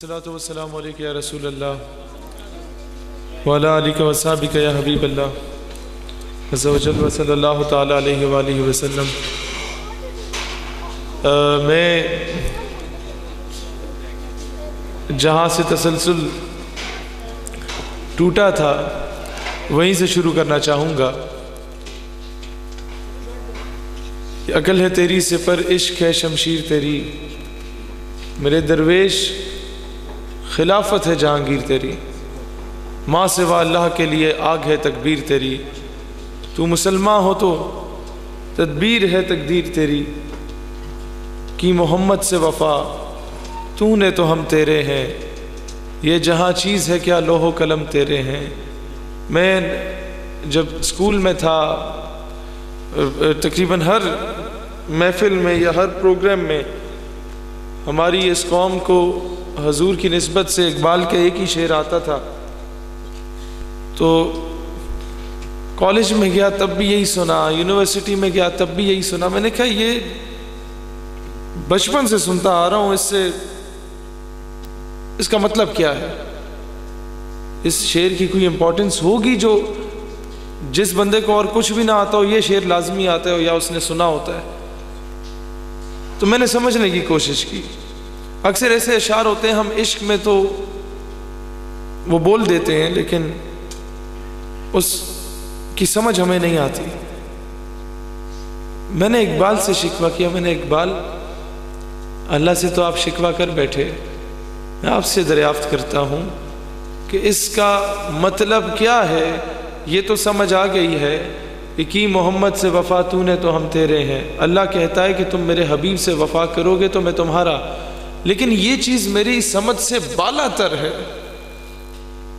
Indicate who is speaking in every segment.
Speaker 1: الصلاۃ والسلام علیک یا رسول اللہ وعلی آلک و اصحابک یا حبیب اللہ عز و جل و صلی اللہ تعالی علیہ وآلہ وسلم۔ میں جہاں سے تسلسل ٹوٹا تھا وہیں سے شروع کرنا چاہوں گا۔ عقل ہے تیری سپر عشق ہے شمشیر تیری، میرے درویش خلافت ہے جہانگیر تیری، ماں سوا اللہ کے لیے آگ ہے تکبیر تیری، تو مسلمان ہو تو تدبیر ہے تقدیر تیری، کی محمد سے وفا تو نے تو ہم تیرے ہیں، یہ جہاں چیز ہے کیا لوح و قلم تیرے ہیں۔ میں جب اسکول میں تھا تقریباً ہر محفل میں یا ہر پروگرام میں ہماری اس قوم کو حضور کی نسبت سے اقبال کا ایک ہی شعر آتا تھا، تو کالج میں گیا تب بھی یہی سنا، یونیورسٹی میں گیا تب بھی یہی سنا۔ میں نے کہا یہ بچپن سے سنتا آ رہا ہوں، اس کا مطلب کیا ہے؟ اس شعر کی کوئی امپورٹنس ہوگی جو جس بندے کو اور کچھ بھی نہ آتا ہو یہ شعر لازمی آتا ہے یا اس نے سنا ہوتا ہے؟ تو میں نے سمجھنے کی کوشش کی۔ اکثر ایسے اشعار ہوتے ہیں ہم عشق میں تو وہ بول دیتے ہیں لیکن اس کی سمجھ ہمیں نہیں آتی۔ میں نے اقبال سے شکوہ کیا، میں نے اقبال اللہ سے تو آپ شکوہ کر بیٹھے، میں آپ سے دریافت کرتا ہوں کہ اس کا مطلب کیا ہے؟ یہ تو سمجھ آ گئی ہے کہ کی محمد سے وفا تو نے تو ہم تیرے ہیں، اللہ کہتا ہے کہ تم میرے حبیب سے وفا کرو گے تو میں تمہارا، لیکن یہ چیز میری سمجھ سے بالا تر ہے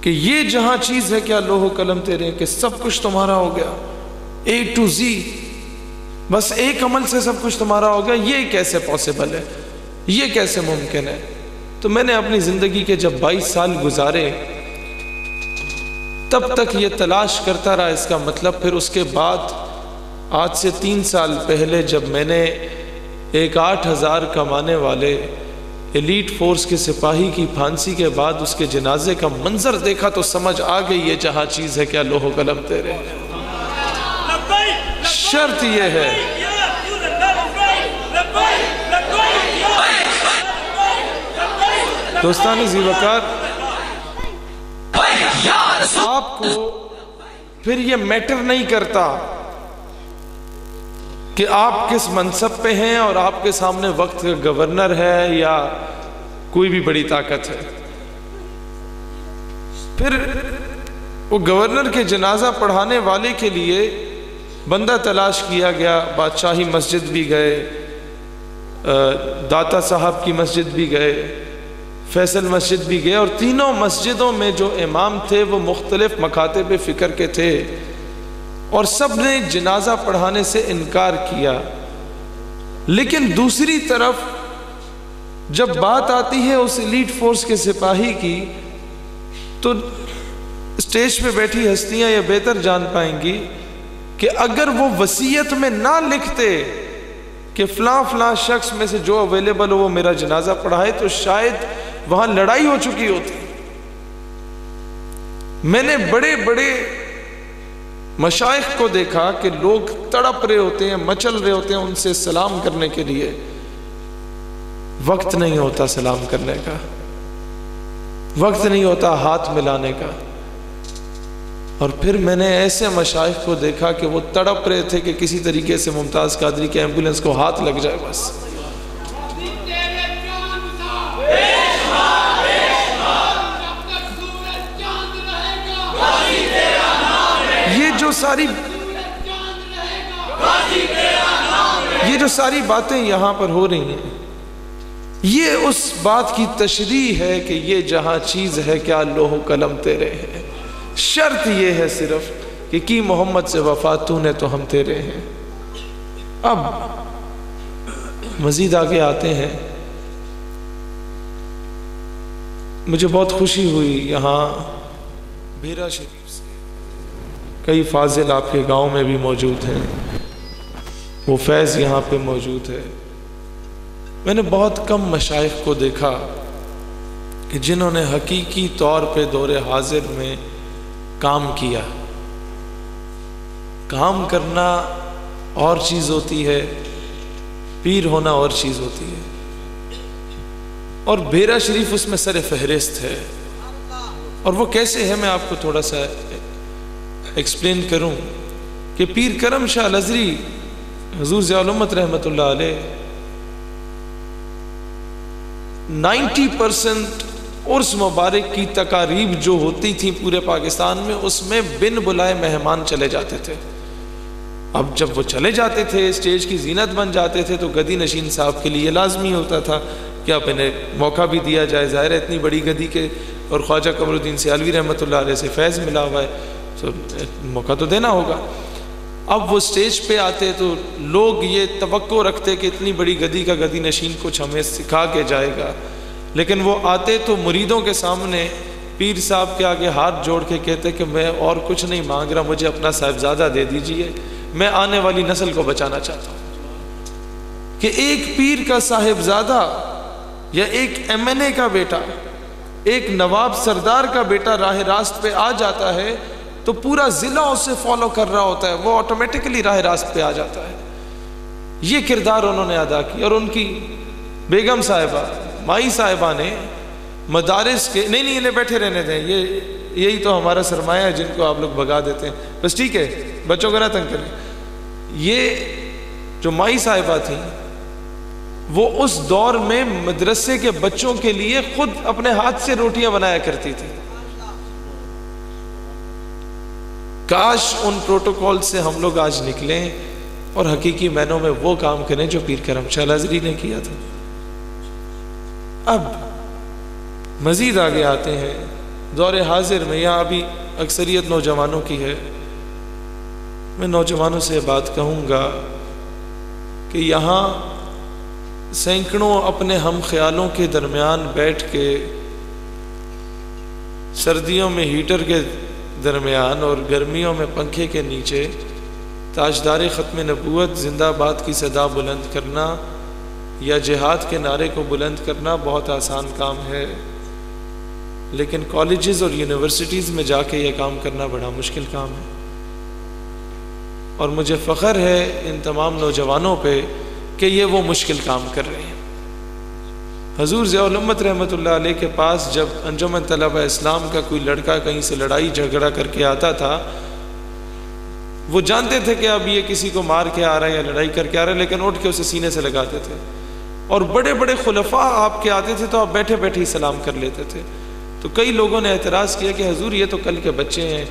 Speaker 1: کہ یہ جہاں چیز ہے کیا لوح و قلم تیرے ہیں، کہ سب کچھ تمہارا ہو گیا A to Z، بس ایک عمل سے سب کچھ تمہارا ہو گیا۔ یہ کیسے پاسبل ہے؟ یہ کیسے ممکن ہے؟ تو میں نے اپنی زندگی کے جب 22 سال گزارے تب تک یہ تلاش کرتا رہا اس کا مطلب۔ پھر اس کے بعد آج سے 3 سال پہلے جب میں نے ایک 8000 کمانے والے ایلیٹ فورس کے سپاہی کی پھانسی کے بعد اس کے جنازے کا منظر دیکھا تو سمجھ آ گئی یہ جہاں چیز ہے کیا لوح و قلم تیرے ہیں۔ شرط یہ ہے دوستان ذی وقار، آپ کو پھر یہ میٹر نہیں کرتا کہ آپ کس منصب پہ ہیں اور آپ کے سامنے وقت کا گورنر ہے یا کوئی بھی بڑی طاقت ہے۔ پھر وہ گورنر کے جنازہ پڑھانے والے کے لیے بندہ تلاش کیا گیا، بادشاہی مسجد بھی گئے، داتا صاحب کی مسجد بھی گئے، فیصل مسجد بھی گئے، اور تینوں مسجدوں میں جو امام تھے وہ مختلف مکاتب فکر کے تھے اور سب نے جنازہ پڑھانے سے انکار کیا۔ لیکن دوسری طرف جب بات آتی ہے اس ایلیٹ فورس کے سپاہی کی تو اسٹیج پہ بیٹھی ہستیاں یہ بہتر جان پائیں گی کہ اگر وہ وصیت میں نہ لکھتے کہ فلاں فلاں شخص میں سے جو اویلیبل ہو وہ میرا جنازہ پڑھائے تو شاید وہاں لڑائی ہو چکی ہوتی۔ میں نے بڑے بڑے مشائخ کو دیکھا کہ لوگ تڑپ رہے ہوتے ہیں، مچل رہے ہوتے ہیں ان سے سلام کرنے کے لیے، وقت نہیں ہوتا سلام کرنے کا، وقت نہیں ہوتا ہاتھ ملانے کا۔ اور پھر میں نے ایسے مشائخ کو دیکھا کہ وہ تڑپ رہے تھے کہ کسی طریقے سے ممتاز قادری کے ایمبولنس کو ہاتھ لگ جائے بس۔ یہ جو ساری باتیں یہاں پر ہو رہی ہیں یہ اس بات کی تشریح ہے کہ یہ جہاں چیز ہے کیا لوح و قلم تیرے ہیں۔ شرط یہ ہے صرف کہ کی محمد سے وفا تو نے تو ہم تیرے ہیں۔ اب مزید آگے آتے ہیں۔ مجھے بہت خوشی ہوئی یہاں بیرا شریف سے کئی فاضل آپ کے گاؤں میں بھی موجود ہیں، وہ فیض یہاں پہ موجود ہے۔ میں نے بہت کم مشائخ کو دیکھا کہ جنہوں نے حقیقی طور پہ دور حاضر میں کام کیا. کام کرنا اور چیز ہوتی ہے، پیر ہونا اور چیز ہوتی ہے. اور بیرا شریف اس میں سر فہرست ہے. اور وہ کیسے ہے میں آپ کو تھوڑا سا ایکسپلین کروں کہ پیر کرم شاہ الازہری حضور ضیاء الامت رحمۃ اللہ علیہ 90% عرس مبارک کی تقاریب جو ہوتی تھیں پورے پاکستان میں، اس میں بن بلائے مہمان چلے جاتے تھے. اب جب وہ چلے جاتے تھے، اسٹیج کی زینت بن جاتے تھے، تو گدی نشین صاحب کے لیے لازمی ہوتا تھا کہ اب انہیں موقع بھی دیا جائے. ظاہر ہے اتنی بڑی گدی کے اور خواجہ قمر الدین سیالوی رحمۃ اللہ علیہ سے فیض ملا ہوا ہے، تو موقع تو دینا ہوگا. اب وہ اسٹیج پہ آتے تو لوگ یہ توقع رکھتے کہ اتنی بڑی گدی کا گدی نشین کچھ ہمیں سکھا کے جائے گا، لیکن وہ آتے تو مریدوں کے سامنے پیر صاحب کے آگے ہاتھ جوڑ کے کہتے کہ میں اور کچھ نہیں مانگ رہا، مجھے اپنا صاحبزادہ دے دیجئے، میں آنے والی نسل کو بچانا چاہتا ہوں. کہ ایک پیر کا صاحبزادہ یا ایک MNA کا بیٹا، ایک نواب سردار کا بیٹا راہ راست پہ آ جاتا ہے تو پورا ضلع اسے فالو کر رہا ہوتا ہے، وہ آٹومیٹکلی راہ راست پہ آ جاتا ہے. یہ کردار انہوں نے ادا کی. اور ان کی بیگم صاحبہ مائی صاحبہ نے مدارس کے نہیں انہیں بیٹھے رہنے دیں، یہی تو ہمارا سرمایہ ہے جن کو آپ لوگ بھگا دیتے ہیں، بس ٹھیک ہے بچوں کو نہ تنگ کریں. یہ جو مائی صاحبہ تھیں وہ اس دور میں مدرسے کے بچوں کے لیے خود اپنے ہاتھ سے روٹیاں بنایا کرتی تھی. کاش ان پروٹوکول سے ہم لوگ آج نکلیں اور حقیقی معنوں میں وہ کام کریں جو پیر کرم شاہ الازہری نے کیا تھا. اب مزید آگے آتے ہیں دور حاضر میں. یہاں ابھی اکثریت نوجوانوں کی ہے. میں نوجوانوں سے بات کہوں گا کہ یہاں سینکڑوں اپنے ہم خیالوں کے درمیان بیٹھ کے سردیوں میں ہیٹر کے درمیان اور گرمیوں میں پنکھے کے نیچے تاجدار ختم نبوت زندہ باد کی صدا بلند کرنا یا جہاد کے نعرے کو بلند کرنا بہت آسان کام ہے، لیکن کالجز اور یونیورسٹیز میں جا کے یہ کام کرنا بڑا مشکل کام ہے. اور مجھے فخر ہے ان تمام نوجوانوں پہ کہ یہ وہ مشکل کام کر رہے ہیں. حضور ضیاء الامت رحمۃ اللہ علیہ کے پاس جب انجمن طلبہ اسلام کا کوئی لڑکا کہیں سے لڑائی جھگڑا کر کے آتا تھا، وہ جانتے تھے کہ اب یہ کسی کو مار کے آ رہا ہے یا لڑائی کر کے آ رہا ہے، لیکن اٹھ کے اسے سینے سے لگاتے تھے. اور بڑے بڑے خلفاء آپ کے آتے تھے تو آپ بیٹھے بیٹھے ہی سلام کر لیتے تھے. تو کئی لوگوں نے اعتراض کیا کہ حضور یہ تو کل کے بچے ہیں،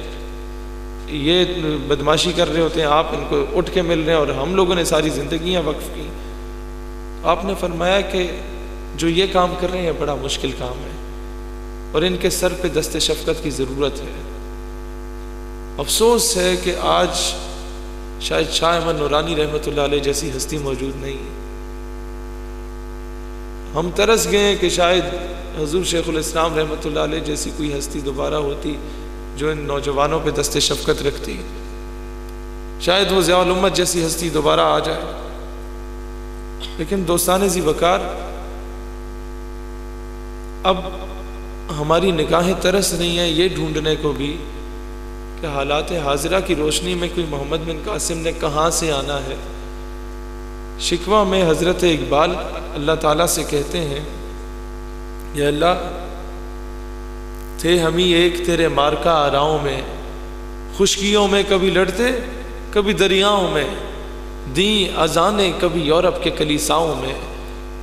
Speaker 1: یہ بدماشی کر رہے ہوتے ہیں، آپ ان کو اٹھ کے مل رہے ہیں اور ہم لوگوں نے ساری زندگیاں وقف کی. آپ نے فرمایا کہ جو یہ کام کر رہے ہیں بڑا مشکل کام ہے اور ان کے سر پہ دست شفقت کی ضرورت ہے. افسوس ہے کہ آج شاید شاہ احمد نورانی رحمۃ اللہ علیہ جیسی ہستی موجود نہیں. ہم ترس گئے کہ شاید حضور شیخ الاسلام رحمۃ اللہ علیہ جیسی کوئی ہستی دوبارہ ہوتی جو ان نوجوانوں پہ دست شفقت رکھتی. شاید وہ ضیاء الامت جیسی ہستی دوبارہ آ جائے. لیکن دوستان ذی وقار، اب ہماری نگاہیں ترس رہی ہیں یہ ڈھونڈنے کو بھی کہ حالات حاضرہ کی روشنی میں کوئی محمد بن قاسم نے کہاں سے آنا ہے. شکوہ میں حضرت اقبال اللہ تعالیٰ سے کہتے ہیں، یا اللہ تھے ہم ہی ایک تیرے مارکا آراؤں میں، خشکیوں میں کبھی لڑتے کبھی دریاؤں میں، دیں اذانیں کبھی یورپ کے کلیساؤں میں،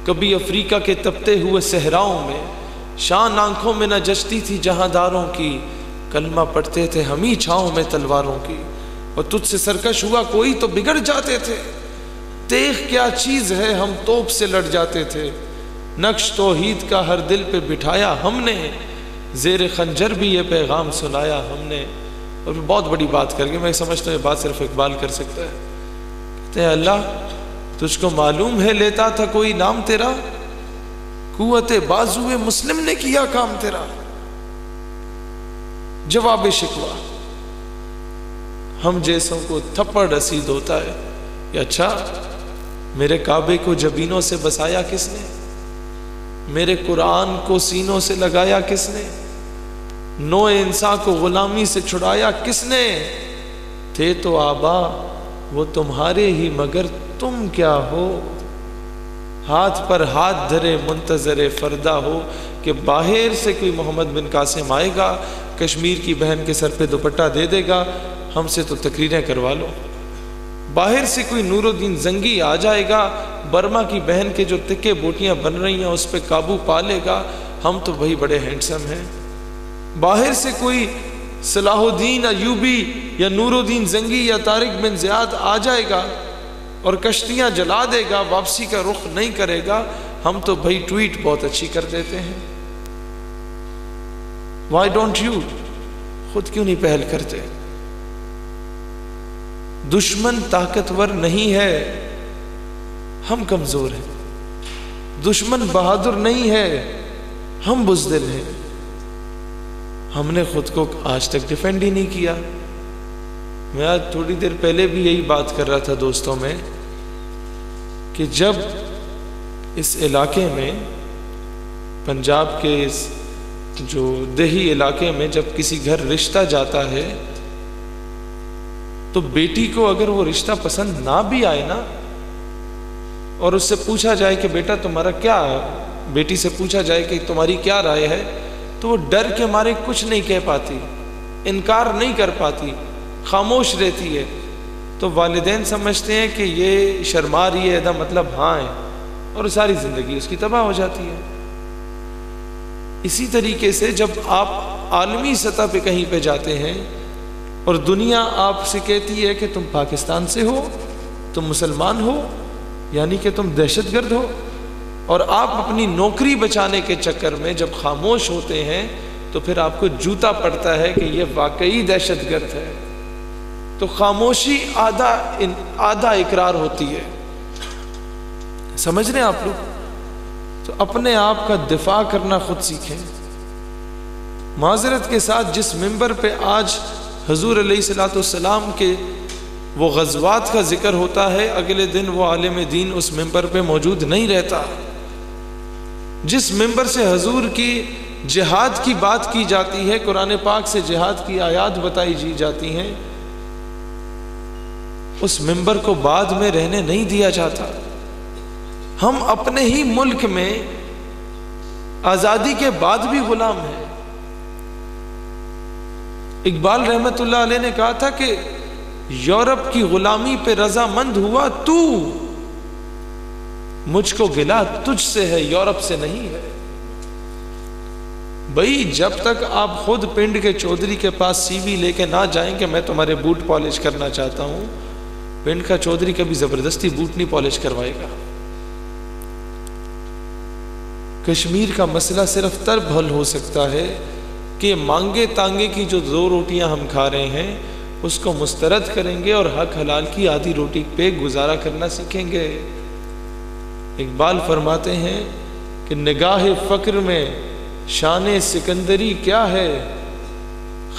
Speaker 1: کبھی افریقہ کے تپتے ہوئے صحراؤں میں، شان آنکھوں میں نہ جچتی تھی جہاں داروں کی، کلمہ پڑھتے تھے ہم ہی چھاؤں میں تلواروں کی، اور تجھ سے سرکش ہوا کوئی تو بگڑ جاتے تھے، تیغ کیا چیز ہے ہم توپ سے لڑ جاتے تھے، نقش توحید کا ہر دل پہ بٹھایا ہم نے، زیر خنجر بھی یہ پیغام سنایا ہم نے. اور بہت بڑی بات کر کے میں سمجھتا ہوں یہ بات صرف اقبال کر سکتا ہے. کہتے ہیں اللہ تجھ کو معلوم ہے لیتا تھا کوئی نام تیرا، قوت بازوئے مسلم نے کیا کام تیرا. جواب شکوہ ہم جیسوں کو تھپڑ رسید ہوتا ہے کہ اچھا میرے کعبے کو جبینوں سے بسایا کس نے، میرے قرآن کو سینوں سے لگایا کس نے؟ نوع انسان کو غلامی سے چھڑایا کس نے؟ تھے تو آبا وہ تمہارے ہی، مگر تم کیا ہو؟ ہاتھ پر ہاتھ دھرے منتظر فردا ہو کہ باہر سے کوئی محمد بن قاسم آئے گا، کشمیر کی بہن کے سر پہ دوپٹہ دے دے گا، ہم سے تو تقریریں کروا لو۔ باہر سے کوئی نور الدین زنگی آ جائے گا، برما کی بہن کے جو تکے بوٹیاں بن رہی ہیں اس پہ قابو پا لے گا، ہم تو بھائی بڑے ہینڈسم ہیں۔ باہر سے کوئی صلاح الدین ایوبی یا نور الدین زنگی یا طارق بن زیاد آ جائے گا اور کشتیاں جلا دے گا، واپسی کا رخ نہیں کرے گا، ہم تو بھائی ٹویٹ بہت اچھی کر دیتے ہیں۔ Why don't you؟ خود کیوں نہیں پہل کرتے؟ دشمن طاقتور نہیں ہے، ہم کمزور ہیں۔ دشمن بہادر نہیں ہے، ہم بزدل ہیں۔ ہم نے خود کو آج تک ڈیفینڈ ہی نہیں کیا۔ میں آج تھوڑی دیر پہلے بھی یہی بات کر رہا تھا دوستوں میں کہ جب اس علاقے میں، پنجاب کے اس جو دیہی علاقے میں جب کسی گھر رشتہ جاتا ہے تو بیٹی کو اگر وہ رشتہ پسند نہ بھی آئے نا، اور اس سے پوچھا جائے کہ بیٹا تمہارا کیا، بیٹی سے پوچھا جائے کہ تمہاری کیا رائے ہے، تو وہ ڈر کے مارے کچھ نہیں کہہ پاتی، انکار نہیں کر پاتی، خاموش رہتی ہے۔ تو والدین سمجھتے ہیں کہ یہ شرما رہی ہے، ایدا مطلب ہاں ہے، اور ساری زندگی اس کی تباہ ہو جاتی ہے۔ اسی طریقے سے جب آپ عالمی سطح پہ کہیں پہ جاتے ہیں اور دنیا آپ سے کہتی ہے کہ تم پاکستان سے ہو، تم مسلمان ہو، یعنی کہ تم دہشت گرد ہو، اور آپ اپنی نوکری بچانے کے چکر میں جب خاموش ہوتے ہیں تو پھر آپ کو جوتا پڑتا ہے کہ یہ واقعی دہشت گرد ہے۔ تو خاموشی آدھا اقرار ہوتی ہے، سمجھ رہے ہیں آپ لوگ؟ تو اپنے آپ کا دفاع کرنا خود سیکھیں۔ معذرت کے ساتھ جس منبر پہ آج حضور علیہ السلام کے وہ غزوات کا ذکر ہوتا ہے، اگلے دن وہ عالم دین اس منبر پہ موجود نہیں رہتا۔ جس منبر سے حضور کی جہاد کی بات کی جاتی ہے، قرآن پاک سے جہاد کی آیات بتائی جاتی ہیں، اس منبر کو بعد میں رہنے نہیں دیا جاتا۔ ہم اپنے ہی ملک میں آزادی کے بعد بھی غلام ہیں۔ اقبال رحمت اللہ علیہ نے کہا تھا کہ یورپ کی غلامی پہ رضامند ہوا تو، مجھ کو گلا تجھ سے ہے، یورپ سے نہیں ہے۔ بھئی جب تک آپ خود پنڈ کے چودھری کے پاس سی وی لے کے نہ جائیں کہ میں تمہارے بوٹ پالش کرنا چاہتا ہوں، پنڈ کا چودھری کبھی زبردستی بوٹ نہیں پالش کروائے گا۔ کشمیر کا مسئلہ صرف تب حل ہو سکتا ہے کہ مانگے تانگے کی جو 2 روٹیاں ہم کھا رہے ہیں اس کو مسترد کریں گے اور حق حلال کی آدھی روٹی پہ گزارا کرنا سیکھیں گے۔ اقبال فرماتے ہیں کہ نگاہ فقر میں شان سکندری کیا ہے،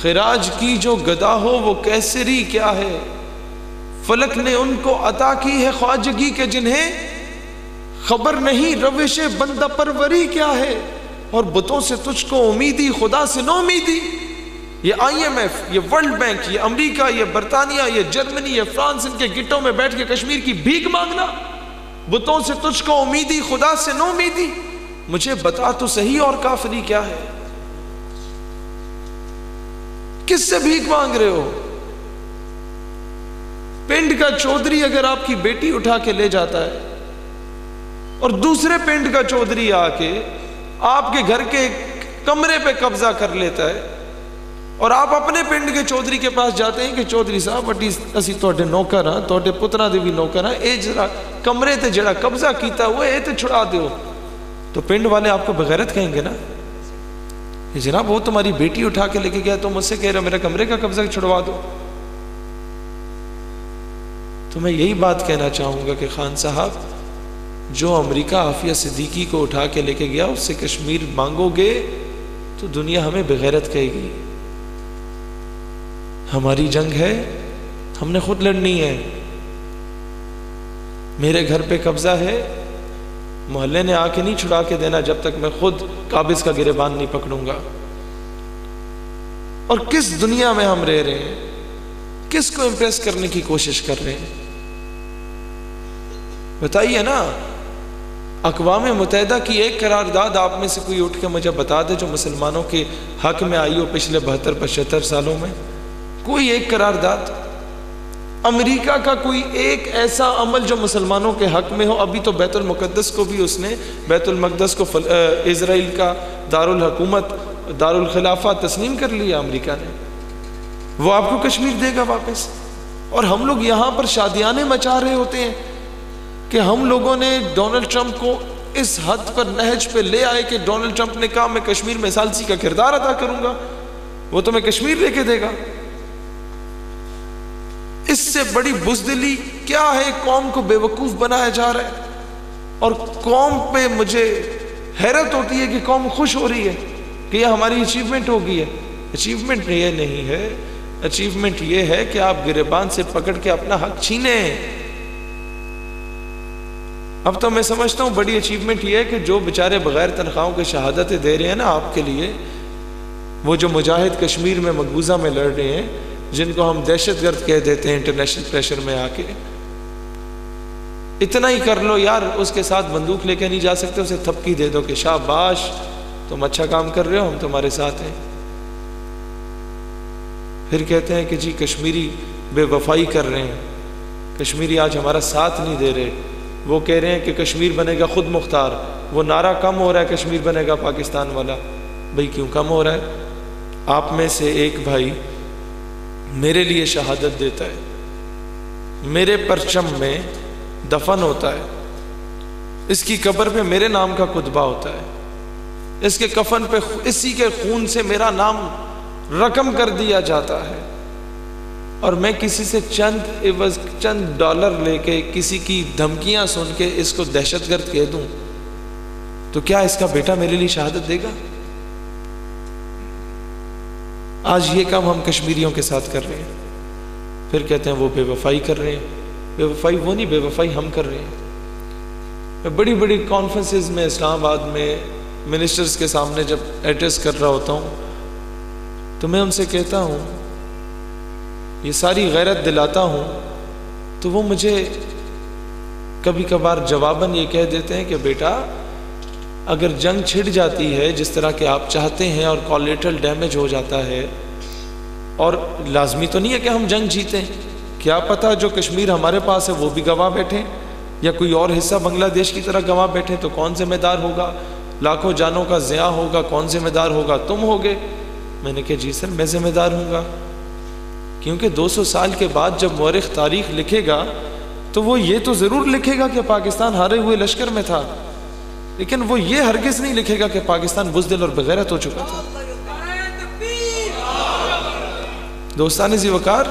Speaker 1: خراج کی جو گدا ہو وہ کیسری کیا ہے، فلک نے ان کو عطا کی ہے خواجگی کے جنہیں خبر نہیں روش بندہ پروری کیا ہے، اور بتوں سے تجھ کو امیدی خدا سے نو امیدی۔ یہ IMF، یہ ورلڈ بینک، یہ امریکہ، یہ برطانیہ، یہ جرمنی، یہ فرانس، ان کے گٹوں میں بیٹھ کے کشمیر کی بھیک مانگنا، بتوں سے تجھ کو امیدی خدا سے نو امیدی۔ مجھے بتا تو صحیح اور کافری کیا ہے، کس سے بھیک مانگ رہے ہو؟ پنڈ کا چودھری اگر آپ کی بیٹی اٹھا کے لے جاتا ہے اور دوسرے پنڈ کا چودھری آ کے آپ کے گھر کے کمرے پہ قبضہ کر لیتا ہے، اور آپ اپنے پنڈ کے چودھری کے پاس جاتے ہیں کہ چودھری صاحب اسی توڑے نوکر ہاں، توڑے پترا دے بھی نوکر ہاں، اے جرا کمرے تے جڑا قبضہ کیتا ہوئے اے تے چھڑا دیو، تو پنڈ والے آپ کو بغیرت کہیں گے نا، جناب وہ تمہاری بیٹی اٹھا کے لے کے گیا تو مجھ سے کہہ رہا میرا کمرے کا قبضہ چھڑوا دو۔ تو میں یہی بات کہنا چاہوں گا کہ خان صاحب، جو امریکہ عافیہ صدیقی کو اٹھا کے لے کے گیا اس سے کشمیر مانگو گے تو دنیا ہمیں بغیرت کہے گی۔ ہماری جنگ ہے، ہم نے خود لڑنی ہے۔ میرے گھر پہ قبضہ ہے، محلے نے آ کے نہیں چھڑا کے دینا جب تک میں خود قابض کا گریبان نہیں پکڑوں گا۔ اور کس دنیا میں ہم رہ رہے ہیں، کس کو امپریس کرنے کی کوشش کر رہے ہیں؟ بتائیے نا، اقوام متحدہ کی ایک قرارداد آپ میں سے کوئی اٹھ کے مجھے بتا دے جو مسلمانوں کے حق میں آئی ہو پچھلے 72-75 سالوں میں؟ کوئی ایک قرارداد؟ امریکہ کا کوئی ایک ایسا عمل جو مسلمانوں کے حق میں ہو؟ ابھی تو بیت المقدس کو بھی اس نے، بیت المقدس کو اسرائیل کا دارالحکومت، دارالخلافہ تسلیم کر لیا امریکہ نے۔ وہ آپ کو کشمیر دے گا واپس؟ اور ہم لوگ یہاں پر شادیانے مچا رہے ہوتے ہیں کہ ہم لوگوں نے ڈونلڈ ٹرمپ کو اس حد پر نہج پہ لے آئے کہ ڈونلڈ ٹرمپ نے کہا میں کشمیر میں ثالثی کا کردار ادا کروں گا، وہ تمہیں کشمیر لے کے دے گا۔ اس سے بڑی بزدلی کیا ہے؟ قوم کو بے وقوف بنایا جا رہا ہے، اور قوم پہ مجھے حیرت ہوتی ہے کہ قوم خوش ہو رہی ہے کہ یہ ہماری اچیومنٹ ہو گئی ہے۔ اچیومنٹ یہ نہیں ہے، اچیومنٹ یہ ہے کہ آپ گریبان سے پکڑ کے اپنا حق چھینیں۔ اب تو میں سمجھتا ہوں بڑی اچیومنٹ یہ ہے کہ جو بیچارے بغیر تنخواہوں کے شہادتیں دے رہے ہیں نا آپ کے لیے، وہ جو مجاہد کشمیر میں مقبوضہ میں لڑ رہے ہیں، جن کو ہم دہشت گرد کہہ دیتے ہیں انٹرنیشنل پریشر میں آ کے، اتنا ہی کر لو یار، اس کے ساتھ بندوق لے کے نہیں جا سکتے، اسے تھپکی دے دو کہ شاباش تم اچھا کام کر رہے ہو، ہم تمہارے ساتھ ہیں۔ پھر کہتے ہیں کہ جی کشمیری بے وفائی کر رہے ہیں، کشمیری آج ہمارا ساتھ نہیں دے رہے، وہ کہہ رہے ہیں کہ کشمیر بنے گا خود مختار، وہ نعرہ کم ہو رہا ہے کشمیر بنے گا پاکستان والا۔ بھئی کیوں کم ہو رہا ہے؟ آپ میں سے ایک بھائی میرے لیے شہادت دیتا ہے، میرے پرچم میں دفن ہوتا ہے، اس کی قبر پہ میرے نام کا کتبہ ہوتا ہے، اس کے کفن پہ اسی کے خون سے میرا نام رقم کر دیا جاتا ہے، اور میں کسی سے چند ڈالر لے کے، کسی کی دھمکیاں سن کے اس کو دہشت گرد کہہ دوں تو کیا اس کا بیٹا میرے لیے شہادت دے گا؟ آج یہ کام ہم کشمیریوں کے ساتھ کر رہے ہیں، پھر کہتے ہیں وہ بے وفائی کر رہے ہیں۔ بے وفائی وہ نہیں، بے وفائی ہم کر رہے ہیں۔ میں بڑی بڑی کانفرنسز میں اسلام آباد میں منسٹرز کے سامنے جب ایڈریس کر رہا ہوتا ہوں تو میں ان سے کہتا ہوں، یہ ساری غیرت دلاتا ہوں، تو وہ مجھے کبھی کبھار جواباً یہ کہہ دیتے ہیں کہ بیٹا اگر جنگ چھڑ جاتی ہے جس طرح کہ آپ چاہتے ہیں اور کولیٹرل ڈیمیج ہو جاتا ہے، اور لازمی تو نہیں ہے کہ ہم جنگ جیتیں، کیا پتہ جو کشمیر ہمارے پاس ہے وہ بھی گواہ بیٹھے یا کوئی اور حصہ بنگلہ دیش کی طرح گواہ بیٹھے، تو کون ذمہ دار ہوگا؟ لاکھوں جانوں کا ضیاع ہوگا، کون ذمہ دار ہوگا؟ تم ہوگے۔ میں نے کہا جی سر میں ذمہ دار ہوں گا، کیونکہ 200 سال کے بعد جب مورخ تاریخ لکھے گا تو وہ یہ تو ضرور لکھے گا کہ پاکستان ہارے ہوئے لشکر میں تھا، لیکن وہ یہ ہرگز نہیں لکھے گا کہ پاکستان بزدل اور بغیرت ہو چکا تھا۔ دوستان ذی وقار،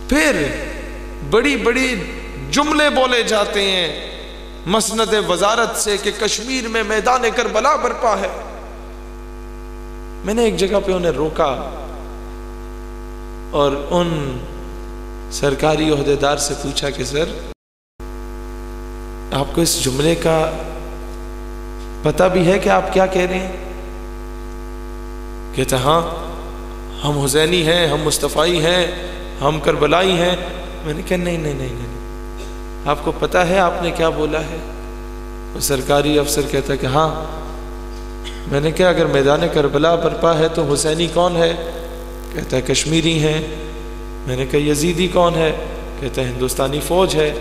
Speaker 1: پھر بڑی بڑی جملے بولے جاتے ہیں مسند وزارت سے کہ کشمیر میں میدان کربلا برپا ہے۔ میں نے ایک جگہ پہ انہیں روکا اور ان سرکاری عہدیدار سے پوچھا کہ سر آپ کو اس جملے کا پتہ بھی ہے کہ آپ کیا کہہ رہے ہیں؟ کہتا ہاں ہم حسینی ہیں، ہم مصطفی ہیں، ہم کربلائی ہیں۔ میں نے کہا نہیں، آپ کو پتہ ہے آپ نے کیا بولا ہے؟ وہ سرکاری افسر کہتا ہے کہ ہاں۔ میں نے کہا اگر میدان کربلا برپا ہے تو حسینی کون ہے؟ کہتا ہے کشمیری ہیں۔ میں نے کہا یزیدی کون ہے؟ کہتا ہے ہندوستانی فوج ہے۔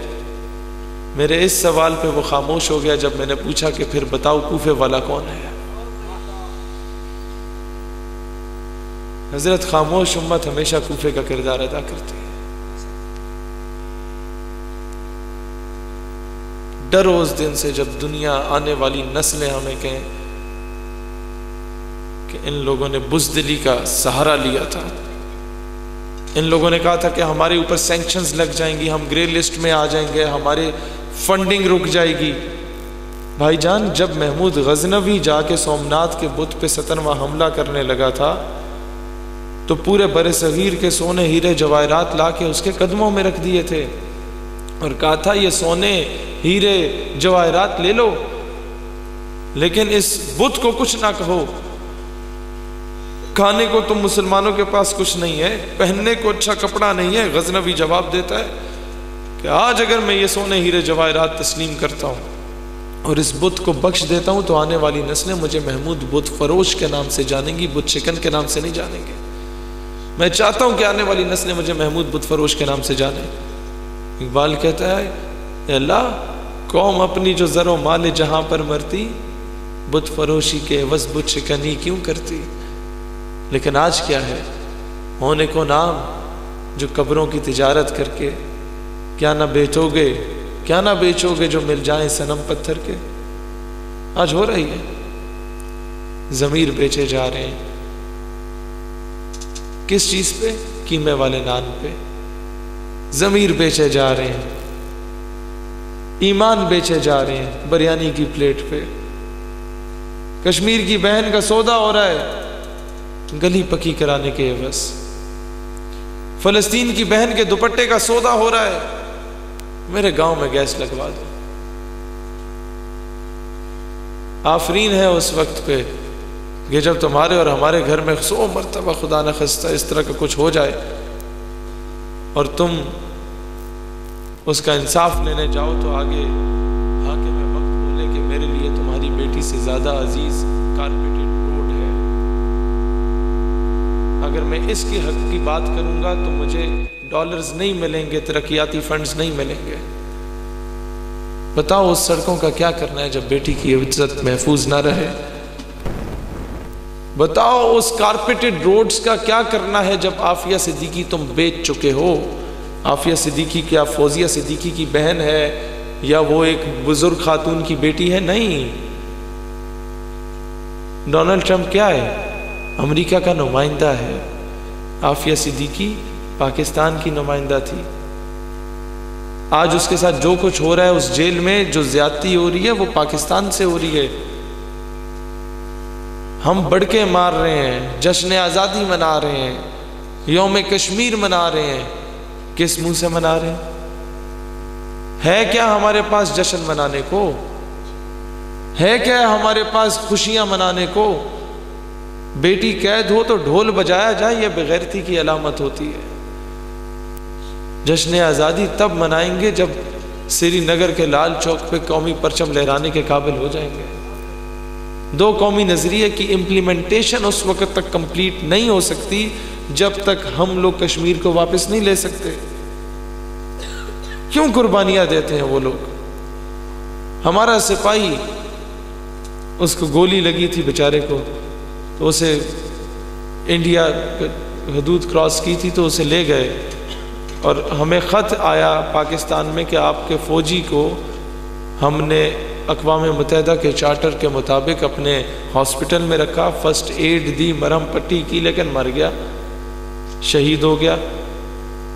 Speaker 1: میرے اس سوال پہ وہ خاموش ہو گیا جب میں نے پوچھا کہ پھر بتاؤ کوفے والا کون ہے؟ حضرت خاموش امت ہمیشہ کوفے کا کردار ادا کرتی ہے۔ ڈرو اس دن سے جب دنیا آنے والی نسلیں ہمیں کہیں کہ ان لوگوں نے بزدلی کا سہارا لیا تھا، ان لوگوں نے کہا تھا کہ ہمارے اوپر سینکشنز لگ جائیں گی، ہم گرے لسٹ میں آ جائیں گے، ہمارے فنڈنگ رک جائے گی۔ بھائی جان جب محمود غزنوی جا کے سومناتھ کے بت پہ 17واں حملہ کرنے لگا تھا تو پورے بر صغیر کے سونے ہیرے جواہرات لا کے اس کے قدموں میں رکھ دیے تھے، اور کہا تھا یہ سونے ہیرے جواہرات لے لو، لیکن اس بت کو کچھ نہ کہو، کھانے کو تم مسلمانوں کے پاس کچھ نہیں ہے، پہننے کو اچھا کپڑا نہیں ہے۔ غزنوی جواب دیتا ہے کہ آج اگر میں یہ سونے ہیرے جواہرات تسلیم کرتا ہوں اور اس بت کو بخش دیتا ہوں تو آنے والی نسلیں مجھے محمود بت فروش کے نام سے جانیں گی، بت شکن کے نام سے نہیں جانیں گے۔ میں چاہتا ہوں کہ آنے والی نسلیں مجھے محمود بت فروش کے نام سے جانیں۔ اقبال کہتا ہے اے اللہ، قوم اپنی جو زر و مال جہاں پر مرتی، بت فروشی کے عوض بت شکنی کیوں کرتی؟ لیکن آج کیا ہے؟ ہونے کو نام جو قبروں کی تجارت کر کے کیا نہ بیچو گے جو مل جائیں صنم پتھر کے۔ آج ہو رہی ہے، ضمیر بیچے جا رہے ہیں۔ کس چیز پہ؟ قیمے والے نان پہ۔ ضمیر بیچے جا رہے ہیں، ایمان بیچے جا رہے ہیں بریانی کی پلیٹ پہ۔ کشمیر کی بہن کا سودا ہو رہا ہے گلی پکی کرانے کے عوض۔ فلسطین کی بہن کے دوپٹے کا سودا ہو رہا ہے میرے گاؤں میں گیس لگوا دو۔ آفرین ہے اس وقت پہ کہ جب تمہارے اور ہمارے گھر میں 100 مرتبہ خدا نہ خواستہ اس طرح کا کچھ ہو جائے اور تم اس کا انصاف لینے جاؤ تو آگے حاکم وقت بولے کہ میرے لیے تمہاری بیٹی سے زیادہ عزیز کارپیٹڈ روڈ ہے۔ اگر میں اس کی حق کی بات کروں گا تو مجھے ڈالرز نہیں ملیں گے، ترقیاتی فنڈز نہیں ملیں گے۔ بتاؤ اس سڑکوں کا کیا کرنا ہے جب بیٹی کی عزت محفوظ نہ رہے؟ بتاؤ اس کارپیٹڈ روڈز کا کیا کرنا ہے جب عافیہ صدیقی تم بیچ چکے ہو؟ عافیہ صدیقی کیا فوزیہ صدیقی کی بہن ہے یا وہ ایک بزرگ خاتون کی بیٹی ہے؟ نہیں۔ ڈونلڈ ٹرمپ کیا ہے؟ امریکہ کا نمائندہ ہے۔ عافیہ صدیقی پاکستان کی نمائندہ تھی۔ آج اس کے ساتھ جو کچھ ہو رہا ہے اس جیل میں، جو زیادتی ہو رہی ہے وہ پاکستان سے ہو رہی ہے۔ ہم بڑکے مار رہے ہیں، جشن آزادی منا رہے ہیں، یوم کشمیر منا رہے ہیں۔ کس منہ سے منا رہے ہیں؟ ہے کیا ہمارے پاس جشن منانے کو؟ ہے کیا ہمارے پاس خوشیاں منانے کو؟ بیٹی قید ہو تو ڈھول بجایا جائے، یہ بغیرتی کی علامت ہوتی ہے۔ جشن آزادی تب منائیں گے جب سری نگر کے لال چوک پہ قومی پرچم لہرانے کے قابل ہو جائیں گے۔ دو قومی نظریے کی امپلیمنٹیشن اس وقت تک کمپلیٹ نہیں ہو سکتی جب تک ہم لوگ کشمیر کو واپس نہیں لے سکتے۔ کیوں قربانیاں دیتے ہیں وہ لوگ؟ ہمارا سپاہی، اس کو گولی لگی تھی بیچارے کو، تو اسے انڈیا حدود کراس کی تھی تو اسے لے گئے، اور ہمیں خط آیا پاکستان میں کہ آپ کے فوجی کو ہم نے اقوام متحدہ کے چارٹر کے مطابق اپنے ہاسپٹل میں رکھا، فرسٹ ایڈ دی، مرہم پٹی کی، لیکن مر گیا، شہید ہو گیا۔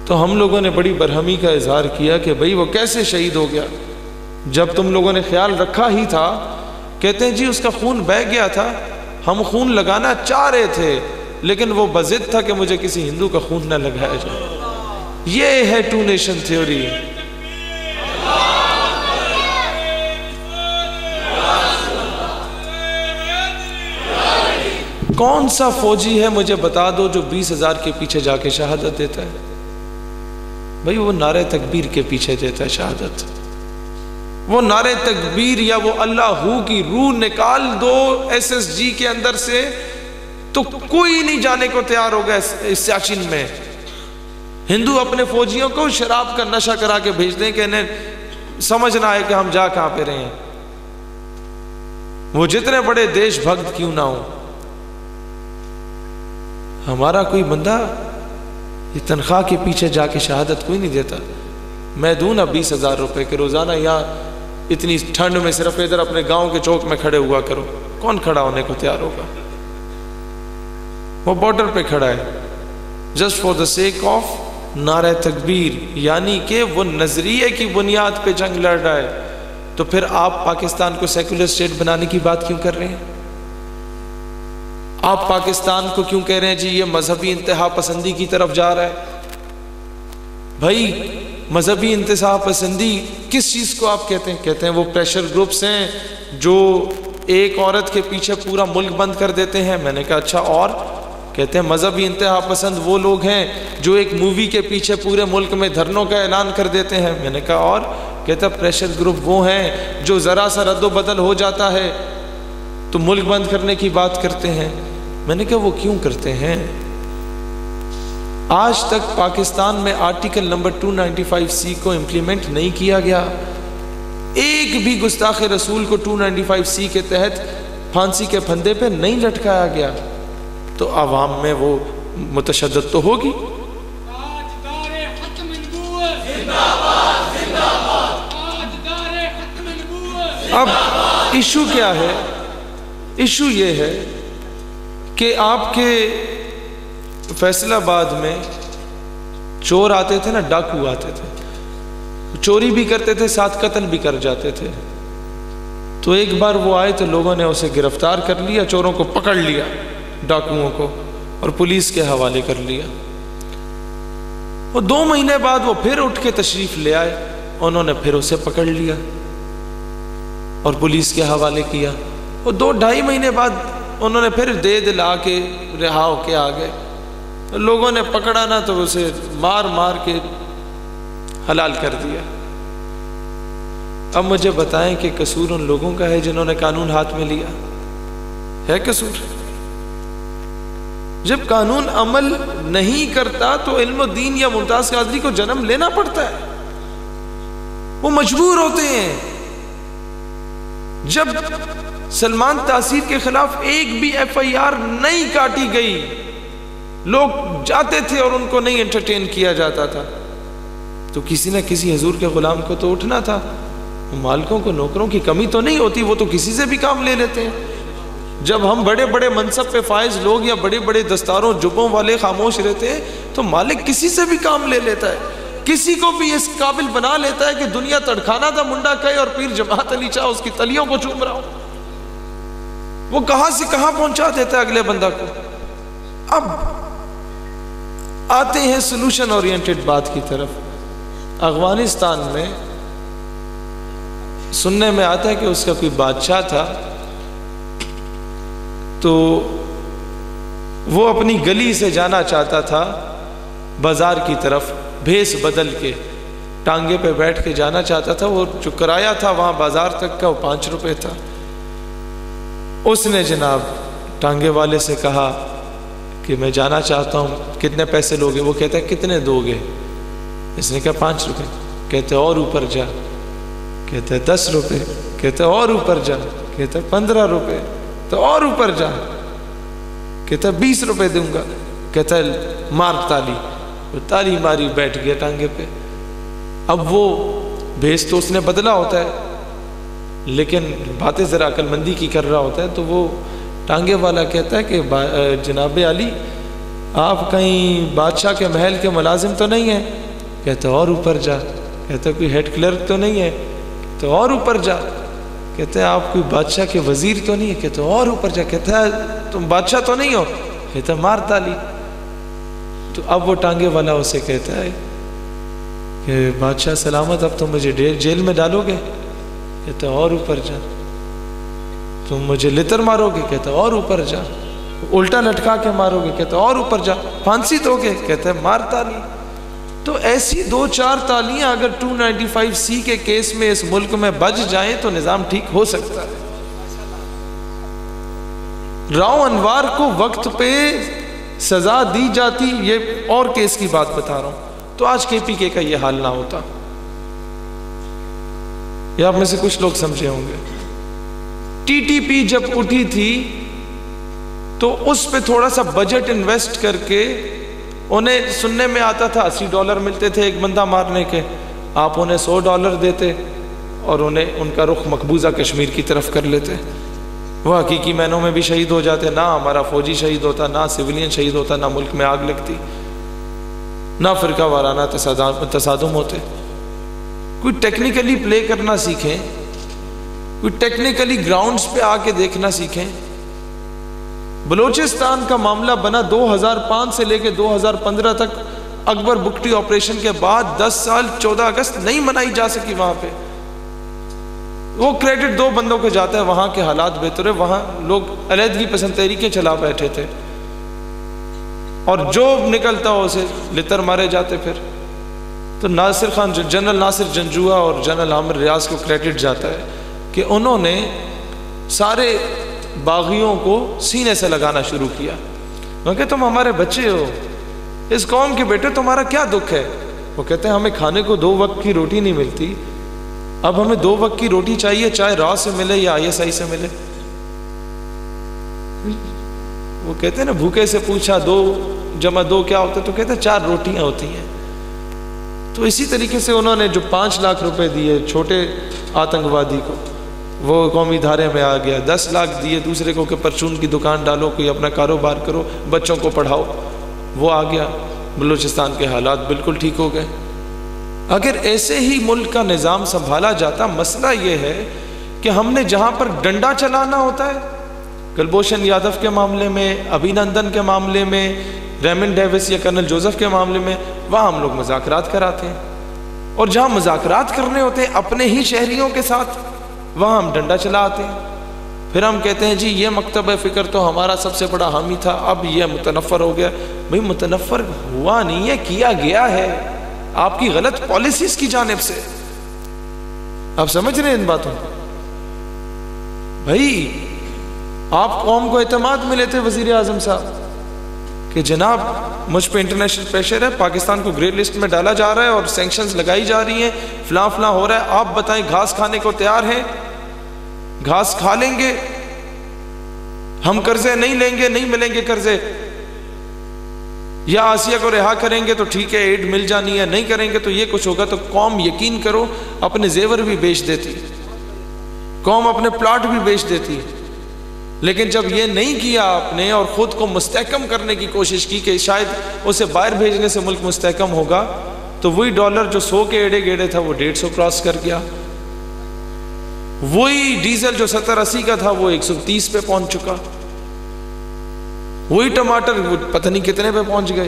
Speaker 1: تو ہم لوگوں نے بڑی برہمی کا اظہار کیا کہ بھئی وہ کیسے شہید ہو گیا جب تم لوگوں نے خیال رکھا ہی تھا؟ کہتے ہیں جی اس کا خون بہہ گیا تھا، ہم خون لگانا چاہ رہے تھے لیکن وہ بضد تھا کہ مجھے کسی ہندو کا خون نہ لگایا جائے۔ یہ ہے ٹو نیشن تھیوری۔ کون سا فوجی ہے مجھے بتا دو جو 20,000 کے پیچھے جا کے شہادت دیتا ہے؟ بھئی وہ نعرہ تکبیر کے پیچھے دیتا ہے شہادت۔ وہ نعرہ تکبیر یا وہ اللہ ہو کی روح نکال دو SSG کے اندر سے تو کوئی نہیں جانے کو تیار ہوگا اس سیاچن میں۔ ہندو اپنے فوجیوں کو شراب کا نشہ کرا کے بھیج دیں کہ انہیں سمجھ نہ آئے کہ ہم جا کہاں پہ رہے ہیں، وہ جتنے بڑے دیش بھگت کیوں نہ ہو۔ ہمارا کوئی بندہ یہ تنخواہ کے پیچھے جا کے شہادت کوئی نہیں دیتا۔ میں دوں نا 20,000 روپے کے روزانہ، یا اتنی ٹھنڈ میں صرف ادھر اپنے گاؤں کے چوک میں کھڑے ہوا کرو، کون کھڑا ہونے کو تیار ہوگا؟ وہ بارڈر پہ کھڑا ہے just for the sake of نعرہ تکبیر، یعنی کہ وہ نظریے کی بنیاد پہ جنگ لڑ رہا ہے۔ تو پھر آپ پاکستان کو سیکولر اسٹیٹ بنانے کی بات کیوں کر رہے ہیں؟ آپ پاکستان کو کیوں کہہ رہے ہیں جی یہ مذہبی انتہا پسندی کی طرف جا رہا ہے؟ بھائی مذہبی انتشار پسندی کس چیز کو آپ کہتے ہیں؟ کہتے ہیں وہ پریشر گروپس ہیں جو ایک عورت کے پیچھے پورا ملک بند کر دیتے ہیں۔ میں نے کہا اچھا، اور؟ کہتے ہیں مذہبی انتہا پسند وہ لوگ ہیں جو ایک مووی کے پیچھے پورے ملک میں دھرنوں کا اعلان کر دیتے ہیں۔ میں نے کہا اور؟ کہتا ہے پریشر گروپ وہ ہیں جو ذرا سا رد و بدل ہو جاتا ہے تو ملک بند کرنے کی بات کرتے ہیں۔ میں نے کہا وہ کیوں کرتے ہیں؟ آج تک پاکستان میں آرٹیکل نمبر 295C کو امپلیمنٹ نہیں کیا گیا، ایک بھی گستاخ رسول کو 295C کے تحت پھانسی کے پھندے پہ نہیں لٹکایا گیا، تو عوام میں وہ متشدد تو ہوگی۔ اب ایشو کیا ہے؟ ایشو یہ ہے کہ آپ کے فیصل آباد میں چور آتے تھے نا، ڈاکو آتے تھے، چوری بھی کرتے تھے ساتھ قتل بھی کر جاتے تھے۔ تو ایک بار وہ آئے تو لوگوں نے اسے گرفتار کر لیا، چوروں کو پکڑ لیا، ڈاکوؤں کو، اور پولیس کے حوالے کر لیا۔ اور 2 مہینے بعد وہ پھر اٹھ کے تشریف لے آئے، انہوں نے پھر اسے پکڑ لیا اور پولیس کے حوالے کیا، اور 2-2.5 مہینے بعد انہوں نے پھر دے دلا کے رہا ہو کے آ گئے۔ لوگوں نے پکڑا نا تو اسے مار مار کے حلال کر دیا۔ اب مجھے بتائیں کہ قصور ان لوگوں کا ہے جنہوں نے قانون ہاتھ میں لیا ہے؟ قصور جب قانون عمل نہیں کرتا تو علم الدین یا ممتاز قادری کو جنم لینا پڑتا ہے، وہ مجبور ہوتے ہیں۔ جب سلمان تاثیر کے خلاف ایک بھی FIR نہیں کاٹی گئی، لوگ جاتے تھے اور ان کو نہیں انٹرٹین کیا جاتا تھا، تو کسی نہ کسی حضور کے غلام کو تو اٹھنا تھا۔ مالکوں کو نوکروں کی کمی تو نہیں ہوتی، وہ تو کسی سے بھی کام لے لیتے ہیں۔ جب ہم بڑے بڑے منصب پہ فائز لوگ یا بڑے بڑے دستاروں جبوں والے خاموش رہتے ہیں تو مالک کسی سے بھی کام لے لیتا ہے، کسی کو بھی اس قابل بنا لیتا ہے کہ دنیا تڑکھانا تھا منڈا کہے اور پیر جماعت علی چاہ اس کی تلیوں کو چوم رہا ہوں، وہ کہاں سے کہاں پہنچا دیتا ہے اگلے بندہ کو۔ اب آتے ہیں سلوشن اورینٹڈ بات کی طرف۔ افغانستان میں سننے میں آتا ہے کہ اس کا کوئی بادشاہ تھا، تو وہ اپنی گلی سے جانا چاہتا تھا بازار کی طرف، بھیس بدل کے ٹانگے پہ بیٹھ کے جانا چاہتا تھا۔ وہ جو کرایہ تھا وہاں بازار تک کا وہ 5 روپے تھا۔ اس نے جناب ٹانگے والے سے کہا کہ میں جانا چاہتا ہوں، کتنے پیسے لوگے؟ وہ کہتا ہے کتنے دو گے؟ اس نے کہا 5 روپے۔ کہتے اور اوپر جا، کہتے ہیں 10 روپے، کہتے اور اوپر جا، کہتے 15 روپے، تو اور اوپر جا، کہتا 20 روپے دوں گا، کہتا مار تالی۔ وہ تالی ماری بیٹھ گیا ٹانگے پہ۔ اب وہ بھیس تو اس نے بدلا ہوتا ہے لیکن باتیں ذرا عقل مندی کی کر رہا ہوتا ہے، تو وہ ٹانگے والا کہتا ہے کہ جناب علی آپ کہیں بادشاہ کے محل کے ملازم تو نہیں ہیں؟ کہتا اور اوپر جا۔ کہتا کوئی ہیڈ کلرک تو نہیں ہے؟ تو اور اوپر جا۔ کہتا ہے آپ کوئی بادشاہ کے وزیر تو نہیں ہے؟ کہتا اور اوپر جا۔ کہتا ہے تم بادشاہ تو نہیں ہو؟ کہتا مار تالی۔ تو اب وہ ٹانگے والا اسے کہتا ہے کہ بادشاہ سلامت، اب تم مجھے جیل میں ڈالو گے؟ کہتا اور اوپر جا۔ تم مجھے لتر مارو گے؟ کہتا اور اوپر جا۔ الٹا لٹکا کے مارو گے؟ کہتا اور اوپر جا۔ پھانسی دو گے؟ کہتا ہے مار تالی۔ تو ایسی 2-4 تالیاں اگر 295C کے کیس میں اس ملک میں بج جائیں تو نظام ٹھیک ہو سکتا ہے۔ راؤ انوار کو وقت پہ سزا دی جاتی، یہ اور کیس کی بات بتا رہا ہوں، تو آج KPK کا یہ حال نہ ہوتا۔ یہ آپ میں سے کچھ لوگ سمجھے ہوں گے۔ TTP جب اٹھی تھی تو اس پہ تھوڑا سا بجٹ انویسٹ کر کے انہیں سننے میں آتا تھا $80 ملتے تھے ایک بندہ مارنے کے، آپ انہیں $100 دیتے اور انہیں ان کا رخ مقبوضہ کشمیر کی طرف کر لیتے۔ وہ حقیقی معنوں میں بھی شہید ہو جاتے، نہ ہمارا فوجی شہید ہوتا، نہ سویلین شہید ہوتا، نہ ملک میں آگ لگتی، نہ فرقہ وارانہ تصادم ہوتے۔ کوئی ٹیکنیکلی پلے کرنا سیکھیں، کوئی ٹیکنیکلی گراؤنڈز پہ آ کے دیکھنا سیکھیں۔ بلوچستان کا معاملہ بنا 2005 سے لے کے 2015 تک اکبر بگٹی آپریشن کے بعد 10 سال 14 اگست نہیں منائی جا سکی وہاں پہ. وہ کریڈٹ 2 بندوں کو جاتا ہے, وہاں کے حالات بہتر ہے, وہاں لوگ علیحدگی پسند تحریکیں چلا بیٹھے تھے, اور جو نکلتا ہو اسے لتر مارے جاتے. پھر تو ناصر خان, جنرل ناصر جنجوعہ اور جنرل عامر ریاض کو کریڈٹ جاتا ہے کہ انہوں نے سارے باغیوں کو سینے سے لگانا شروع کیا. وہ کہ تم ہمارے بچے ہو, اس قوم کے بیٹے, تمہارا کیا دکھ ہے؟ وہ کہتے ہیں ہمیں کھانے کو 2 وقت کی روٹی نہیں ملتی, اب ہمیں 2 وقت کی روٹی چاہیے, چاہے را سے ملے یا ISI سے ملے. وہ کہتے ہیں نا, بھوکے سے پوچھا 2 جمع 2 کیا ہوتا ہے, تو کہتے ہیں 4 روٹیاں ہوتی ہیں. تو اسی طریقے سے انہوں نے جو 5 لاکھ روپے دیے چھوٹے آتنکوادی کو, وہ قومی دھارے میں آ گیا. 10 لاکھ دیے دوسرے کو کہ پرچون کی دکان ڈالو, کوئی اپنا کاروبار کرو, بچوں کو پڑھاؤ, وہ آ گیا. بلوچستان کے حالات بالکل ٹھیک ہو گئے. اگر ایسے ہی ملک کا نظام سنبھالا جاتا, مسئلہ یہ ہے کہ ہم نے جہاں پر ڈنڈا چلانا ہوتا ہے, کلبھوشن یادو کے معاملے میں, ابھینندن کے معاملے میں, ریمن ڈیوس یا کرنل جوزف کے معاملے میں, وہاں ہم لوگ مذاکرات کراتے ہیں. اور جہاں مذاکرات کرنے ہوتے ہیں اپنے ہی شہریوں کے ساتھ, وہاں ہم ڈنڈا چلاتے ہیں. پھر ہم کہتے ہیں جی یہ مکتب فکر تو ہمارا سب سے بڑا حامی تھا, اب یہ متنفر ہو گیا. بھئی متنفر ہوا نہیں ہے, کیا گیا ہے آپ کی غلط پالیسیز کی جانب سے. آپ سمجھ رہے ہیں ان باتوں کو؟ بھئی آپ قوم کو اعتماد ملے تھے وزیر اعظم صاحب کہ جناب مجھ پہ انٹرنیشنل پریشر ہے, پاکستان کو گرے لسٹ میں ڈالا جا رہا ہے اور سینکشنز لگائی جا رہی ہیں, فلاں فلاں ہو رہا ہے, آپ بتائیں گھاس کھانے کو تیار ہیں؟ گھاس کھا لیں گے, ہم قرضے نہیں لیں گے, نہیں ملیں گے قرضے, یا آسیہ کو رہا کریں گے تو ٹھیک ہے ایڈ مل جانی ہے, نہیں کریں گے تو یہ کچھ ہوگا. تو قوم یقین کرو اپنے زیور بھی بیچ دیتی, قوم اپنے پلاٹ بھی بیچ دیتی. لیکن جب یہ نہیں کیا آپ نے اور خود کو مستحکم کرنے کی کوشش کی کہ شاید اسے باہر بھیجنے سے ملک مستحکم ہوگا, تو وہی ڈالر جو 100 کے ایڑے گیڑے تھا وہ 150 کراس کر گیا. وہی ڈیزل جو 70-80 کا تھا وہ 130 پہ پہنچ چکا. وہی ٹماٹر وہ پتہ نہیں کتنے پہ پہنچ گئے.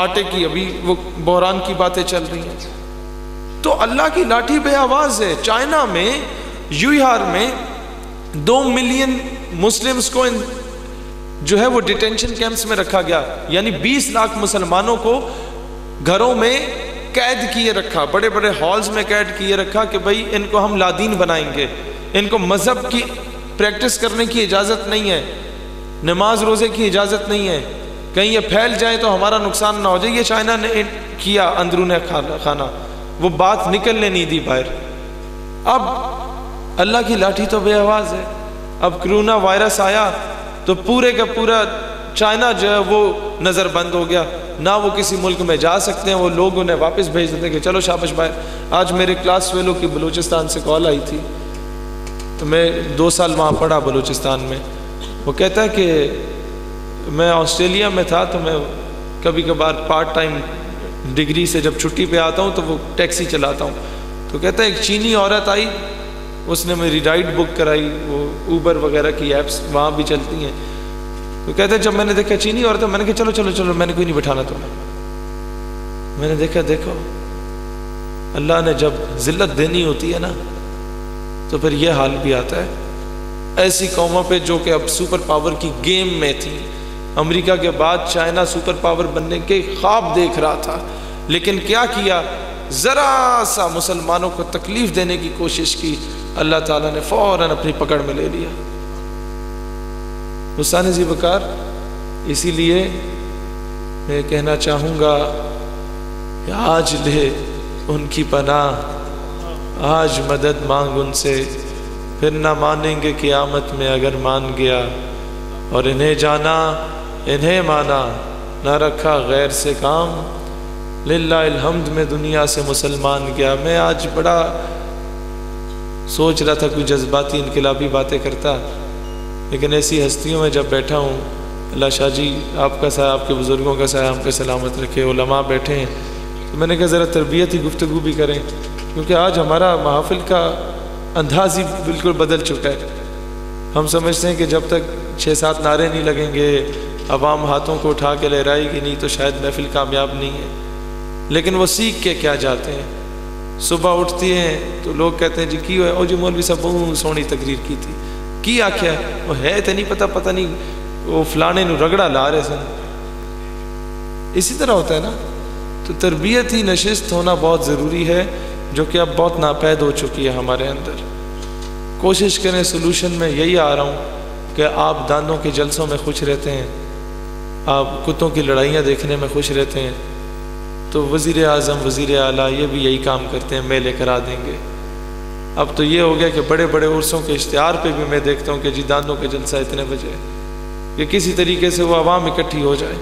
Speaker 1: آٹے کی ابھی وہ بحران کی باتیں چل رہی ہیں. تو اللہ کی لاٹھی بے آواز ہے. چائنا میں یوہار میں 2 ملین مسلمز کو جو ہے وہ ڈیٹینشن کیمپس میں رکھا گیا, یعنی 20 لاکھ مسلمانوں کو گھروں میں قید کیے رکھا, بڑے بڑے ہالز میں قید کیے رکھا کہ بھئی ان کو ہم لادین بنائیں گے, ان کو مذہب کی پریکٹس کرنے کی اجازت نہیں ہے, نماز روزے کی اجازت نہیں ہے, کہیں یہ پھیل جائیں تو ہمارا نقصان نہ ہو جائے. یہ چائنا نے کیا اندرون خانہ, وہ بات نکلنے نہیں دی باہر. اب اللہ کی لاٹھی تو بے آواز ہے. اب کرونا وائرس آیا تو پورے کا پورا چائنا جو ہے وہ نظر بند ہو گیا, نہ وہ کسی ملک میں جا سکتے ہیں, وہ لوگ انہیں واپس بھیج دیتے ہیں کہ چلو شاباش باہر. آج میرے کلاس فیلو کی بلوچستان سے کال آئی تھی, تو میں 2 سال وہاں پڑھا بلوچستان میں. وہ کہتا ہے کہ میں آسٹریلیا میں تھا تو میں کبھی کبھار پارٹ ٹائم ڈگری سے جب چھٹی پہ آتا ہوں تو وہ ٹیکسی چلاتا ہوں. تو کہتا ہے ایک چینی عورت آئی, اس نے میری رائڈ بک کرائی, وہ اوبر وغیرہ کی ایپس وہاں بھی چلتی ہیں. تو کہتے ہیں جب میں نے دیکھا چینی عورت ہے, میں نے کہا چلو چلو چلو, میں نے کوئی نہیں بٹھانا تمہیں. میں نے دیکھا دیکھو اللہ نے جب ذلت دینی ہوتی ہے نا تو پھر یہ حال بھی آتا ہے. ایسی قوموں پہ جو کہ اب سپر پاور کی گیم میں تھی, امریکہ کے بعد چائنا سپر پاور بننے کے خواب دیکھ رہا تھا, لیکن کیا ذرا سا مسلمانوں کو تکلیف دینے کی کوشش کی, اللہ تعالیٰ نے فوراً اپنی پکڑ میں لے لیا. دوستان ذی وقار, اسی لیے میں کہنا چاہوں گا کہ آج لے ان کی پناہ, آج مدد مانگ ان سے, پھر نہ مانیں گے قیامت میں اگر مان گیا. اور انہیں جانا انہیں مانا, نہ رکھا غیر سے کام, للہ الحمد میں دنیا سے مسلمان گیا. میں آج بڑا سوچ رہا تھا کوئی جذباتی انقلابی باتیں کرتا, لیکن ایسی ہستیوں میں جب بیٹھا ہوں, اللہ شاہ جی آپ کا سایہ, آپ کے بزرگوں کا سایہ ہم پہ سلامت رکھے, علماء بیٹھے ہیں, تو میں نے کہا ذرا تربیتی گفتگو بھی کریں, کیونکہ آج ہمارا محافل کا انداز ہی بالکل بدل چکا ہے. ہم سمجھتے ہیں کہ جب تک 6-7 نعرے نہیں لگیں گے, عوام ہاتھوں کو اٹھا کے لہرائے گی نہیں, تو شاید محفل کامیاب نہیں ہے. لیکن وہ سیکھ کے کیا جاتے ہیں. صبح اٹھتی ہیں تو لوگ کہتے ہیں جی کی ہوئے, او جی مولوی صاحب بہت سونی تقریر کی تھی, کی آخیا وہ ہے تو نہیں پتہ نہیں وہ فلانے نو رگڑا لا رہے سن. اسی طرح ہوتا ہے نا. تو تربیتی نشست ہونا بہت ضروری ہے, جو کہ اب بہت ناپید ہو چکی ہے ہمارے اندر. کوشش کریں, سلوشن میں یہی آ رہا ہوں کہ آپ دانوں کے جلسوں میں خوش رہتے ہیں, آپ کتوں کی لڑائیاں دیکھنے میں خوش رہتے ہیں, تو وزیر اعظم وزیر اعلیٰ یہ بھی یہی کام کرتے ہیں, میلے کرا دیں گے. اب تو یہ ہو گیا کہ بڑے بڑے عرصوں کے اشتہار پہ بھی میں دیکھتا ہوں کہ جی دانوں کے جلسہ اتنے بجے, کہ کسی طریقے سے وہ عوام اکٹھی ہو جائے.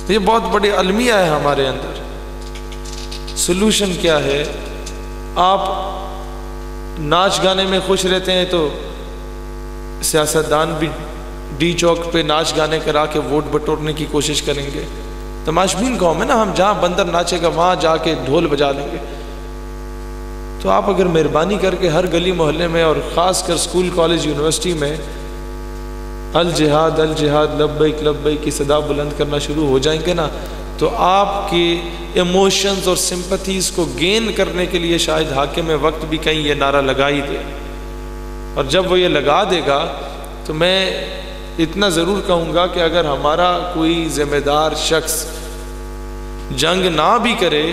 Speaker 1: یہ بہت بڑی المیہ ہے ہمارے اندر. سلوشن کیا ہے؟ آپ ناچ گانے میں خوش رہتے ہیں تو سیاستدان بھی ڈی چوک پہ ناچ گانے کرا کے ووٹ بٹورنے کی کوشش کریں گے. تماشبین قوم ہے نا ہم, جہاں بندر ناچے گا وہاں جا کے ڈھول بجا لیں گے. تو آپ اگر مہربانی کر کے ہر گلی محلے میں اور خاص کر اسکول کالج یونیورسٹی میں الجہاد الجہاد لبیک لبیک کی صدا بلند کرنا شروع ہو جائیں گے نا, تو آپ کے ایموشنز اور سمپتھیز کو گین کرنے کے لیے شاید حاکم وقت بھی کہیں یہ نعرہ لگا ہی دے. اور جب وہ یہ لگا دے گا تو میں اتنا ضرور کہوں گا کہ اگر ہمارا کوئی ذمہ دار شخص جنگ نہ بھی کرے,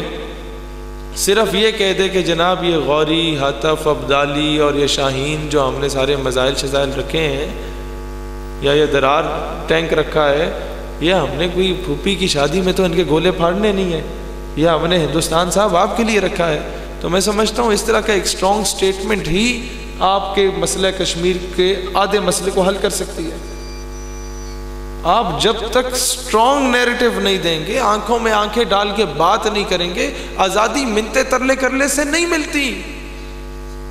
Speaker 1: صرف یہ کہہ دے کہ جناب یہ غوری, حطف, ابدالی اور یہ شاہین جو ہم نے سارے مزائل شزائل رکھے ہیں, یا یہ درار ٹینک رکھا ہے, یہ ہم نے کوئی پھوپھی کی شادی میں تو ان کے گولے پھاڑنے نہیں ہیں, یہ ہم نے ہندوستان صاحب آپ کے لیے رکھا ہے. تو میں سمجھتا ہوں اس طرح کا ایک سٹرونگ سٹیٹمنٹ ہی آپ کے مسئلہ کشمیر کے آدھے مسئلے کو حل کر سکتی ہے. آپ جب تک سٹرونگ نیریٹو نہیں دیں گے, آنکھوں میں آنکھیں ڈال کے بات نہیں کریں گے, آزادی منتے ترلے کرلے سے نہیں ملتی.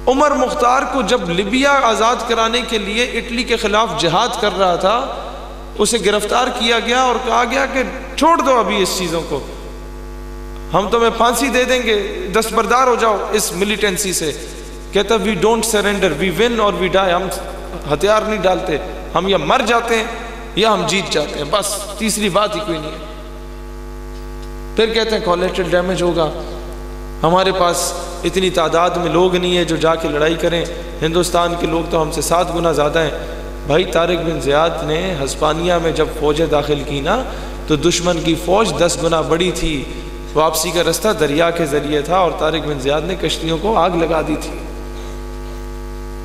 Speaker 1: عمر مختار کو جب لیبیا آزاد کرانے کے لیے اٹلی کے خلاف جہاد کر رہا تھا, اسے گرفتار کیا گیا اور کہا گیا کہ چھوڑ دو ابھی اس چیزوں کو, ہم تمہیں پھانسی دے دیں گے, دستبردار ہو جاؤ اس ملیٹنسی سے. کہتا we don't surrender, we won or we ڈائی, ہم ہتھیار نہیں ڈالتے, ہم یا مر جاتے ہیں یا ہم جیت جاتے ہیں, بس تیسری بات ہی کوئی نہیں ہے. پھر کہتے ہیں کولیٹرل ڈیمیج ہوگا, ہمارے پاس اتنی تعداد میں لوگ نہیں ہے جو جا کے لڑائی کریں, ہندوستان کے لوگ تو ہم سے 7 گنا زیادہ ہیں. بھائی طارق بن زیاد نے ہسپانیہ میں جب فوجیں داخل کی نا, تو دشمن کی فوج 10 گنا بڑی تھی, واپسی کا رستہ دریا کے ذریعے تھا, اور طارق بن زیاد نے کشتیوں کو آگ لگا دی تھی.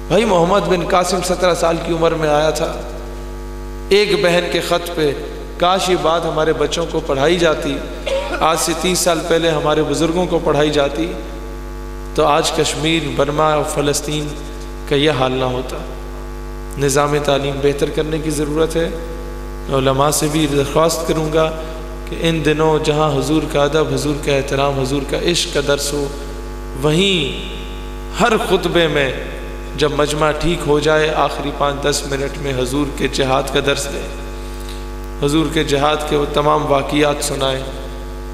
Speaker 1: بھائی محمد بن قاسم 17 سال کی عمر میں آیا تھا, ایک بہن کے خط پہ. کاش یہ بات ہمارے بچوں کو پڑھائی جاتی, آج سے 30 سال پہلے ہمارے بزرگوں کو پڑھائی جاتی, تو آج کشمیر, برما اور فلسطین کا یہ حال نہ ہوتا. نظام تعلیم بہتر کرنے کی ضرورت ہے. علماء سے بھی درخواست کروں گا کہ ان دنوں جہاں حضور کا ادب, حضور کا احترام, حضور کا عشق کا درس ہو, وہیں ہر خطبے میں جب مجمع ٹھیک ہو جائے آخری 5-10 منٹ میں حضور کے جہاد کا درس دیں, حضور کے جہاد کے وہ تمام واقعات سنائیں,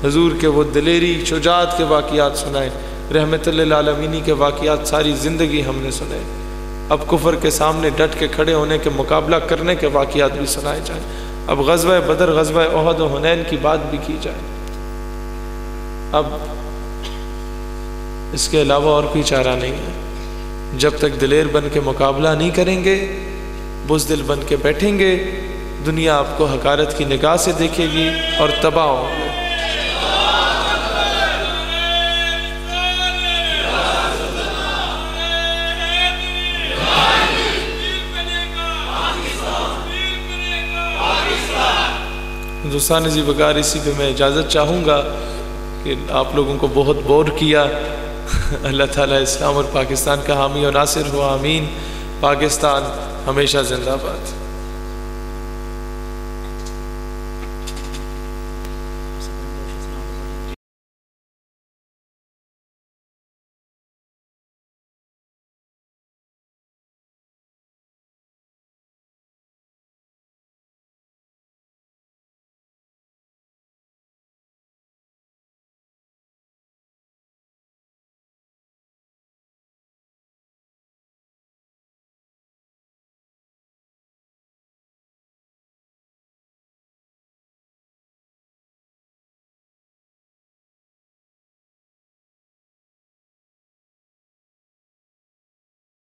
Speaker 1: حضور کے وہ دلیری شجاعت کے واقعات سنائیں, رحمت للعالمین کے واقعات ساری زندگی ہم نے سنے. اب کفر کے سامنے ڈٹ کے کھڑے ہونے کے, مقابلہ کرنے کے واقعات بھی سنائے جائیں. اب غزوہ بدر, غزوہ احد و حنین کی بات بھی کی جائے. اب اس کے علاوہ اور کوئی چارہ نہیں ہے. جب تک دلیر بن کے مقابلہ نہیں کریں گے, بزدل بن کے بیٹھیں گے, دنیا آپ کو حقارت کی نگاہ سے دیکھے گی اور تباہ ہوں گے. ہندوستان ذی وقار, اسی پہ میں اجازت چاہوں گا کہ آپ لوگوں کو بہت بور کیا. اللہ تعالیٰ اسلام اور پاکستان کا حامی و ناصر ہو, آمین. پاکستان ہمیشہ زندہ باد.